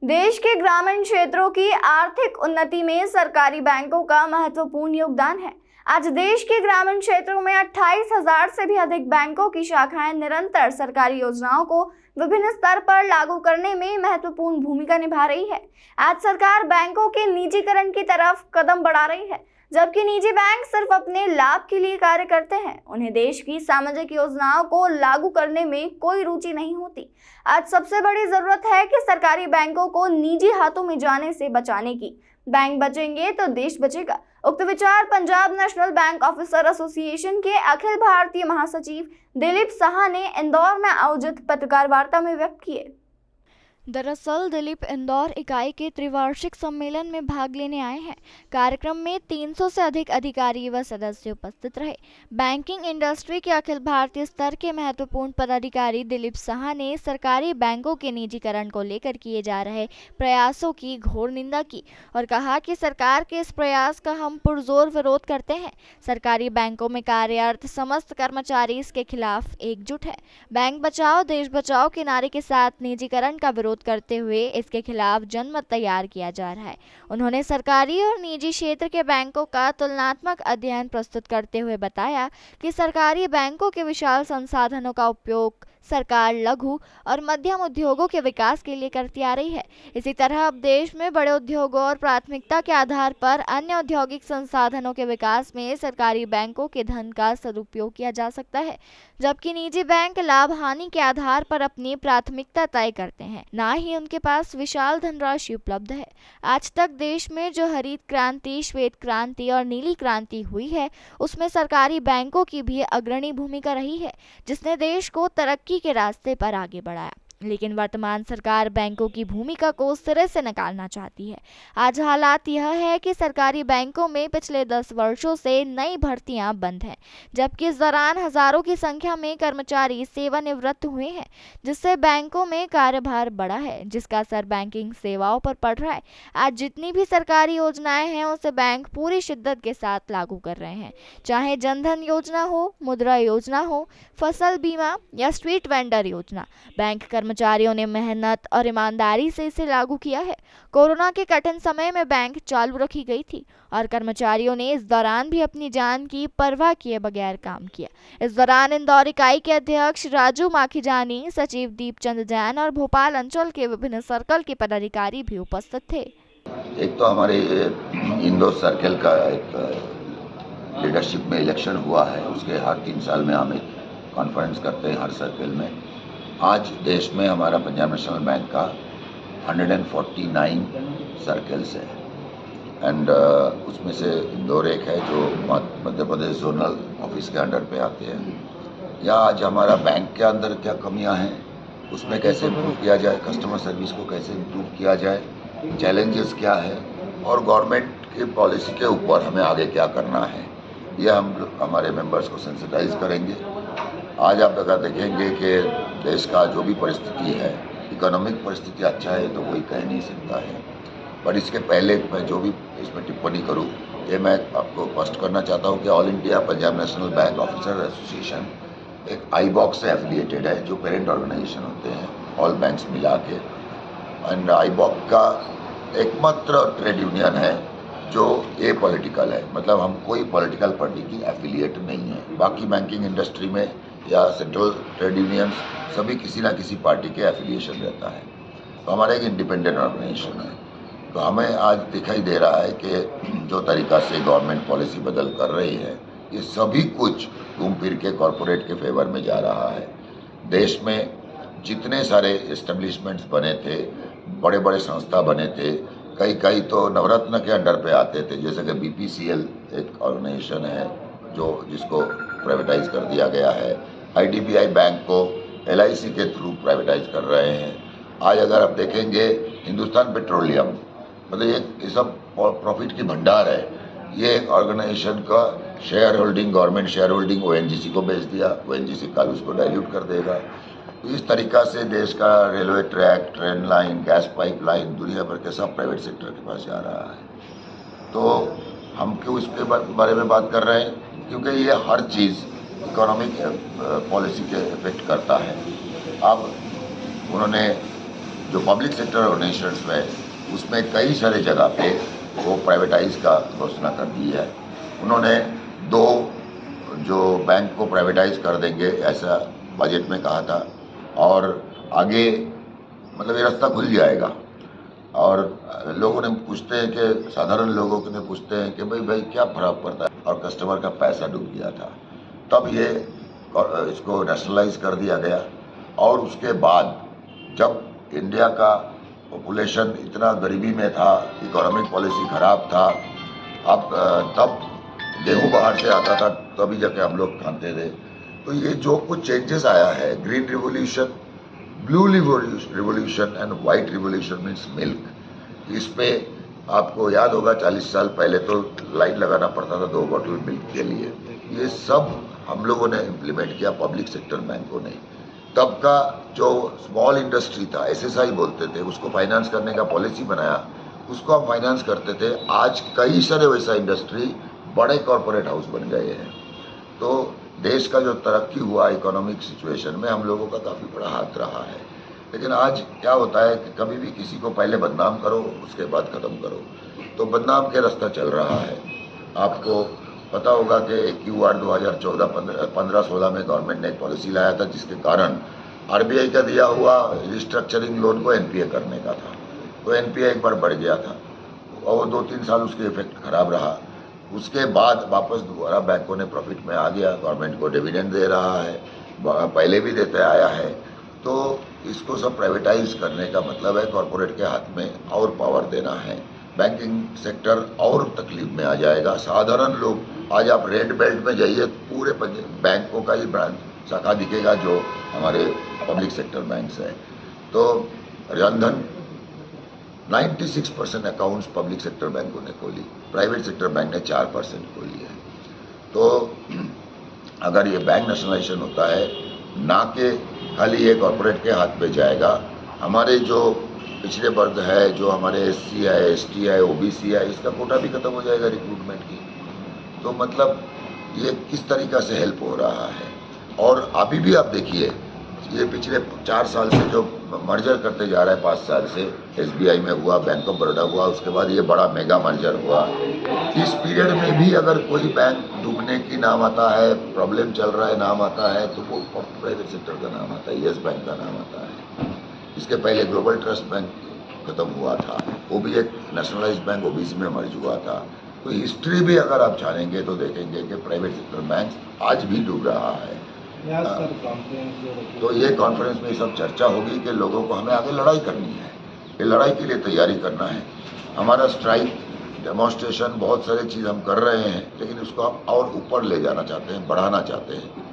देश के ग्रामीण क्षेत्रों की आर्थिक उन्नति में सरकारी बैंकों का महत्वपूर्ण योगदान है। आज देश के ग्रामीण क्षेत्रों में 28,000 से भी अधिक बैंकों की शाखाएं निरंतर सरकारी योजनाओं को विभिन्न स्तर पर लागू करने में महत्वपूर्ण भूमिका निभा रही है। आज सरकार बैंकों के निजीकरण की तरफ कदम बढ़ा रही है, जबकि निजी बैंक सिर्फ अपने लाभ के लिए कार्य करते हैं। उन्हें देश की सामाजिक योजनाओं को लागू करने में कोई रुचि नहीं होती। आज सबसे बड़ी जरूरत है कि सरकारी बैंकों को निजी हाथों में जाने से बचाने की। बैंक बचेंगे तो देश बचेगा। उक्त विचार Punjab national bank officer association के अखिल भारतीय महासचिव दिलीप साहा ने इंदौर में आयोजित पत्रकार वार्ता में व्यक्त किए। दरअसल दिलीप इंदौर इकाई के त्रिवार्षिक सम्मेलन में भाग लेने आए हैं। कार्यक्रम में 300 से अधिक अधिकारी व सदस्य उपस्थित रहे। बैंकिंग इंडस्ट्री के अखिल भारतीय स्तर के महत्वपूर्ण पदाधिकारी दिलीप साहा ने सरकारी बैंकों के निजीकरण को लेकर किए जा रहे प्रयासों की घोर निंदा की और कहा कि सरकार के इस प्रयास का हम पुरजोर विरोध करते हैं। सरकारी बैंकों में कार्यरत समस्त कर्मचारी इसके खिलाफ एकजुट है। बैंक बचाओ देश बचाओ के नारे के साथ निजीकरण का विरोध करते हुए इसके खिलाफ जनमत तैयार किया जा रहा है। उन्होंने सरकारी और निजी क्षेत्र के बैंकों का तुलनात्मक अध्ययन प्रस्तुत करते हुए बताया कि सरकारी बैंकों के विशाल संसाधनों का उपयोग सरकार लघु और मध्यम उद्योगों के विकास के लिए करती आ रही है। इसी तरह अब देश में बड़े उद्योगों और प्राथमिकता के आधार पर अन्य औद्योगिक संसाधनों के विकास में सरकारी बैंकों के धन का सदुपयोग किया जा सकता है, जबकि निजी बैंक लाभ हानि के आधार पर अपनी प्राथमिकता तय करते हैं, ना ही उनके पास विशाल धनराशि उपलब्ध है। आज तक देश में जो हरित क्रांति, श्वेत क्रांति और नीली क्रांति हुई है, उसमें सरकारी बैंकों की भी अग्रणी भूमिका रही है, जिसने देश को तरक्की के रास्ते पर आगे बढ़ाया। लेकिन वर्तमान सरकार बैंकों की भूमिका को सिरे से नकारना चाहती है। आज हालात यह है कि सरकारी बैंकों में पिछले 10 वर्षों से नई भर्तियां बंद हैं, जबकि इस दौरान हजारों की संख्या में कर्मचारी सेवानिवृत्त हुए हैं, जिससे बैंकों में कार्यभार बढ़ा है, जिसका असर बैंकिंग सेवाओं पर पड़ रहा है। आज जितनी भी सरकारी योजनाएं हैं उसे बैंक पूरी शिद्दत के साथ लागू कर रहे हैं, चाहे जनधन योजना हो, मुद्रा योजना हो, फसल बीमा या स्ट्रीट वेंडर योजना। बैंक कर्मचारियों ने मेहनत और ईमानदारी से इसे लागू किया है। कोरोना के कठिन समय में बैंक चालू रखी गई थी और कर्मचारियों ने इस दौरान भी अपनी जान की परवाह किए बगैर काम किया। इस दौरान इंदौर इकाई के अध्यक्ष राजू माखीजानी, सचिव दीपचंद जैन और भोपाल अंचल के विभिन्न सर्कल के पदाधिकारी भी उपस्थित थे। एक तो हमारे इंदौर सर्कल का एक लीडरशिप में इलेक्शन हुआ है, उसके हर 3 साल में हम एक कॉन्फ्रेंस करते हैं हर सर्कल में। आज देश में हमारा पंजाब नेशनल बैंक का 149 सर्कल्स है एंड उसमें से इंदौर एक है जो मध्य प्रदेश जोनल ऑफिस के अंडर पे आते हैं। या आज हमारा बैंक के अंदर क्या कमियां हैं, उसमें कैसे इम्प्रूव किया जाए, कस्टमर सर्विस को कैसे इम्प्रूव किया जाए, चैलेंजेस क्या है और गवर्नमेंट की पॉलिसी के ऊपर हमें आगे क्या करना है, ये हम हमारे मेंबर्स को सेंसिटाइज करेंगे। आज आप अगर देखेंगे कि देश का जो भी परिस्थिति है, इकोनॉमिक परिस्थिति अच्छा है तो कोई कह नहीं सकता है, पर इसके पहले मैं जो भी इसमें टिप्पणी करूं, ये मैं आपको स्पष्ट करना चाहता हूं कि all India Punjab national bank officer association एक आईबॉक्स से एफिलिएटेड है, जो पेरेंट ऑर्गेनाइजेशन होते हैं ऑल बैंक्स मिला के। एंड आईबॉक्स का एकमात्र ट्रेड यूनियन है जो ए पॉलिटिकल है, मतलब हम कोई पॉलिटिकल पार्टी की एफिलिएट नहीं है। बाकी बैंकिंग इंडस्ट्री में या सेंट्रल ट्रेड यूनियंस सभी किसी ना किसी पार्टी के एफिलिएशन रहता है, तो हमारा एक इंडिपेंडेंट ऑर्गेनाइजेशन है। तो हमें आज दिखाई दे रहा है कि जो तरीका से गवर्नमेंट पॉलिसी बदल कर रही है, ये सभी कुछ घूम फिर के कॉरपोरेट के फेवर में जा रहा है। देश में जितने सारे एस्टेब्लिशमेंट्स बने थे, बड़े बड़े संस्था बने थे, कई तो नवरत्न के अंडर पे आते थे, जैसे कि BPCL एक ऑर्गेनाइजेशन है जिसको प्राइवेटाइज कर दिया गया है। IDBI बैंक को LIC के थ्रू प्राइवेटाइज कर रहे हैं। आज अगर आप देखेंगे हिंदुस्तान पेट्रोलियम, मतलब ये सब प्रॉफिट की भंडार है, ये एक ऑर्गेनाइजेशन का share holding, government share holding ONGC को बेच दिया, ONGC कल उसको डाइल्यूट कर देगा। तो इस तरीका से देश का railway track, train line, gas pipeline दुनिया भर के सब प्राइवेट सेक्टर के पास जा रहा है। तो हम क्यों इसके बारे में बात कर रहे हैं, क्योंकि ये हर चीज़ इकोनॉमिक पॉलिसी के इफेक्ट करता है। अब उन्होंने जो पब्लिक सेक्टर ऑर्गेनाइजेशंस है उसमें कई सारे जगह पे वो प्राइवेटाइज का घोषणा कर दी है। उन्होंने 2 जो बैंक को प्राइवेटाइज कर देंगे ऐसा बजट में कहा था, और आगे मतलब ये रास्ता खुल जाएगा। और लोगों ने पूछते हैं कि साधारण लोगों ने पूछते हैं कि भाई क्या फर्क पड़ता है, और कस्टमर का पैसा डूब गया था, तब ये इसको नेशनलाइज कर दिया गया। और उसके बाद जब इंडिया का पॉपुलेशन इतना गरीबी में था, इकोनॉमिक पॉलिसी खराब था, अब तब गेहूं बाहर से आता था, तभी जाके हम लोग खाते थे। तो ये जो कुछ चेंजेस आया है, green revolution, blue revolution and white revolution means milk, इस पे आपको याद होगा 40 साल पहले तो लाइन लगाना पड़ता था 2 बॉटल मिल्क के लिए। ये सब हम लोगों ने इम्प्लीमेंट किया, पब्लिक सेक्टर बैंकों ने। तब का जो स्मॉल इंडस्ट्री था, SSI बोलते थे, उसको फाइनेंस करने का पॉलिसी बनाया, उसको हम फाइनेंस करते थे। आज कई सारे वैसा इंडस्ट्री बड़े कॉरपोरेट हाउस बन गए हैं। तो देश का जो तरक्की हुआ इकोनॉमिक सिचुएशन में हम लोगों का काफ़ी बड़ा हाथ रहा है। लेकिन आज क्या होता है कि कभी भी किसी को पहले बदनाम करो, उसके बाद ख़त्म करो, तो बदनाम के रास्ता चल रहा है। आपको पता होगा कि AQR 2014-15-16 में गवर्नमेंट ने एक पॉलिसी लाया था, जिसके कारण RBI का दिया हुआ रिस्ट्रक्चरिंग लोन को NPA करने का था। तो NPA एक बार बढ़ गया था और 2-3 साल उसके इफेक्ट खराब रहा। उसके बाद वापस दोबारा बैंकों ने प्रॉफिट में आ गया, गवर्नमेंट को डिविडेंड दे रहा है, पहले भी देते आया है। तो इसको सब प्राइवेटाइज करने का मतलब है कॉरपोरेट के हाथ में और पावर देना है। बैंकिंग सेक्टर और तकलीफ में आ जाएगा। साधारण लोग, आज आप रेड बेल्ट में जाइए, पूरे बैंकों का ही ब्रांच शाखा दिखेगा जो हमारे पब्लिक सेक्टर बैंक्स हैं। तो जनधन 96% अकाउंट्स पब्लिक सेक्टर बैंकों ने खोली, प्राइवेट सेक्टर बैंक ने 4% खोली है। तो अगर ये बैंक नेशनलाइजेशन होता है, ना कि खाली ये कॉरपोरेट के हाथ पे जाएगा, हमारे जो पिछड़े वर्ग है, जो हमारे SC है, ST है, OBC है, इसका कोटा भी खत्म हो जाएगा रिक्रूटमेंट की। तो मतलब ये किस तरीक़ा से हेल्प हो रहा है। और अभी भी आप देखिए, ये पिछले 4 साल से जो मर्जर करते जा रहा है, 5 साल से SBI में हुआ, बैंक ऑफ बड़ौदा हुआ, उसके बाद ये बड़ा मेगा मर्जर हुआ। इस पीरियड में भी अगर कोई बैंक डूबने की नाम आता है, प्रॉब्लम चल रहा है नाम आता है, तो वो प्राइवेट सेक्टर का नाम आता है, येस बैंक का नाम आता है। इसके पहले ग्लोबल ट्रस्ट बैंक खत्म हुआ था, वो भी एक नेशनलाइज्ड बैंक OBC में मर्ज हुआ था। तो हिस्ट्री भी अगर आप जानेंगे तो देखेंगे कि प्राइवेट सेक्टर बैंक आज भी डूब रहा है। तो ये कॉन्फ्रेंस में सब चर्चा होगी कि लोगों को हमें आगे लड़ाई करनी है, ये लड़ाई के लिए तैयारी करना है। हमारा स्ट्राइक, डेमोन्स्ट्रेशन, बहुत सारे चीज़ हम कर रहे हैं, लेकिन उसको हम और ऊपर ले जाना चाहते हैं, बढ़ाना चाहते हैं।